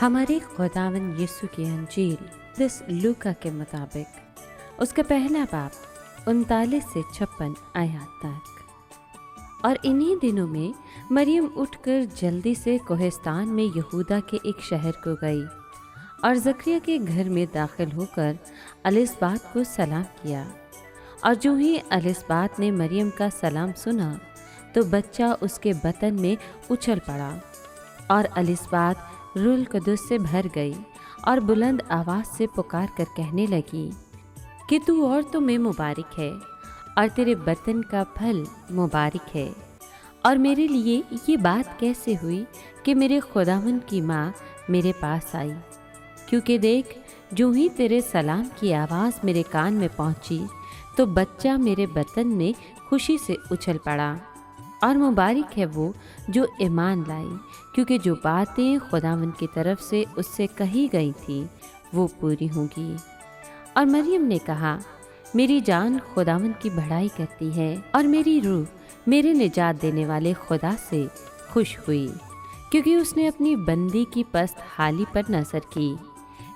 ہمارے خداوند یسوع کی انجیل دس لوکا کے مطابق اس کا پہلا باب 39 سے 56 آیات تک۔ اور انہی دنوں میں مریم اٹھ کر جلدی سے کوہستان میں یہودا کے ایک شہر کو گئی اور زکریا کے گھر میں داخل ہو کر الصبات کو سلام کیا۔ اور جو ہی الصبات نے مریم کا سلام سنا تو بچہ اس کے بطن میں اچھل پڑا، اور الصبات روح القدس سے بھر گئی اور بلند آواز سے پکار کر کہنے لگی کہ تو عورتوں میں مبارک ہے اور تیرے بطن کا پھل مبارک ہے۔ اور میرے لیے یہ بات کیسے ہوئی کہ میرے خداوند کی ماں میرے پاس آئی، کیونکہ دیکھ جو ہی تیرے سلام کی آواز میرے کان میں پہنچی تو بچہ میرے بطن میں خوشی سے اچھل پڑا۔ اور مبارک ہے وہ جو ایمان لائی، کیونکہ جو باتیں خداوند کی طرف سے اس سے کہی گئی تھیں وہ پوری ہوں گی۔ اور مریم نے کہا، میری جان خداوند کی بڑائی کرتی ہے، اور میری روح میرے نجات دینے والے خدا سے خوش ہوئی، کیونکہ اس نے اپنی بندی کی پست حالی پر نظر کی۔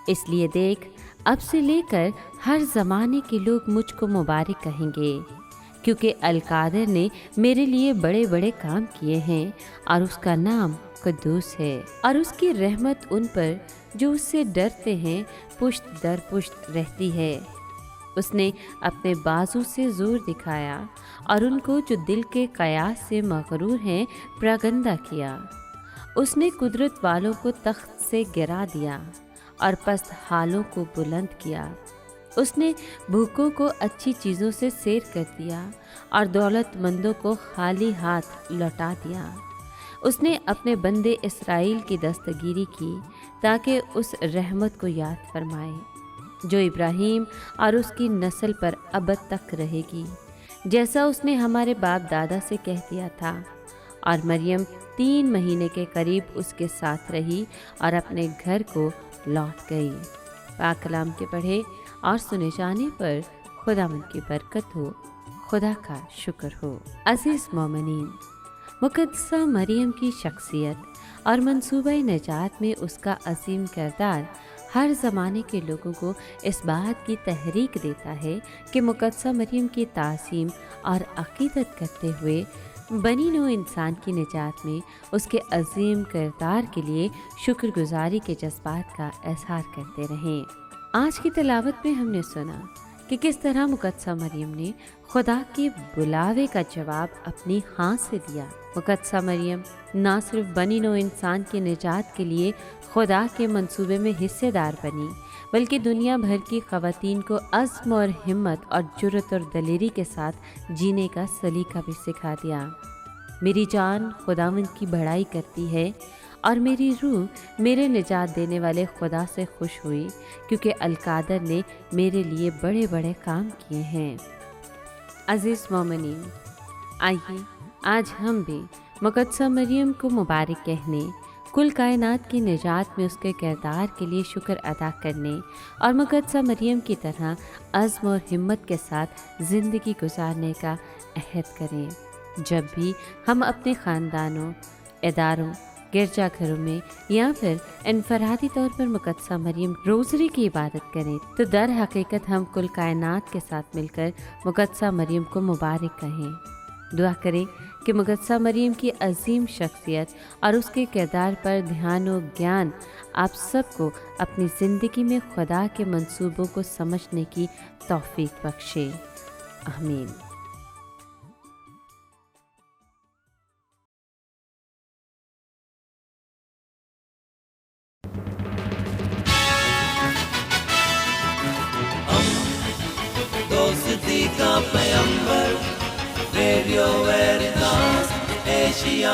اس لیے دیکھ اب سے لے کر ہر زمانے کے لوگ مجھ کو مبارک کہیں گے، کیونکہ القادر نے میرے لیے بڑے بڑے کام کیے ہیں، اور اس کا نام قدوس ہے، اور اس کی رحمت ان پر جو اس سے ڈرتے ہیں پشت در پشت رہتی ہے۔ اس نے اپنے بازو سے زور دکھایا اور ان کو جو دل کے قیاس سے مغرور ہیں پراگندہ کیا۔ اس نے قدرت والوں کو تخت سے گرا دیا اور پست حالوں کو بلند کیا۔ اس نے بھوکوں کو اچھی چیزوں سے سیر کر دیا اور دولت مندوں کو خالی ہاتھ لوٹا دیا۔ اس نے اپنے بندے اسرائیل کی دستگیری کی تاکہ اس رحمت کو یاد فرمائے جو ابراہیم اور اس کی نسل پر ابد تک رہے گی، جیسا اس نے ہمارے باپ دادا سے کہہ دیا تھا۔ اور مریم 3 مہینے کے قریب اس کے ساتھ رہی اور اپنے گھر کو لوٹ گئی۔ پاک کلام کے پڑھے اور سنے جانے پر خداوند کی برکت ہو، خدا کا شکر ہو۔ عزیز مومنین، مقدسہ مریم کی شخصیت اور منصوبہ نجات میں اس کا عظیم کردار ہر زمانے کے لوگوں کو اس بات کی تحریک دیتا ہے کہ مقدسہ مریم کی تعظیم اور عقیدت کرتے ہوئے بنی نوع انسان کی نجات میں اس کے عظیم کردار کے لیے شکر گزاری کے جذبات کا اظہار کرتے رہیں۔ آج کی تلاوت میں ہم نے سنا کہ کس طرح مقدسہ مریم نے خدا کے بلاوے کا جواب اپنی ہاں سے دیا۔ مقدسہ مریم نہ صرف بنی نوع انسان کی نجات کے لیے خدا کے منصوبے میں حصے دار بنی، بلکہ دنیا بھر کی خواتین کو عزم اور ہمت اور جرأت اور دلیری کے ساتھ جینے کا سلیقہ بھی سکھا دیا۔ میری جان خداوند کی بڑائی کرتی ہے، اور میری روح میرے نجات دینے والے خدا سے خوش ہوئی، کیونکہ القادر نے میرے لیے بڑے بڑے کام کیے ہیں۔ عزیز مومنین، آئیے آج ہم بھی مقدسہ مریم کو مبارک کہنے، کل کائنات کی نجات میں اس کے کردار کے لیے شکر ادا کرنے اور مقدسہ مریم کی طرح عزم اور ہمت کے ساتھ زندگی گزارنے کا عہد کریں۔ جب بھی ہم اپنے خاندانوں، اداروں، گرجا گھروں میں یا پھر انفرادی طور پر مقدسہ مریم روزری کی عبادت کریں تو در حقیقت ہم کل کائنات کے ساتھ مل کر مقدسہ مریم کو مبارک کہیں۔ دعا کریں کہ مقدسہ مریم کی عظیم شخصیت اور اس کے کردار پر دھیان و گیان آپ سب کو اپنی زندگی میں خدا کے منصوبوں کو سمجھنے کی توفیق بخشے۔ آمین۔ دوستی کا پیمبر ریڈیو ویریتاس ایشیا۔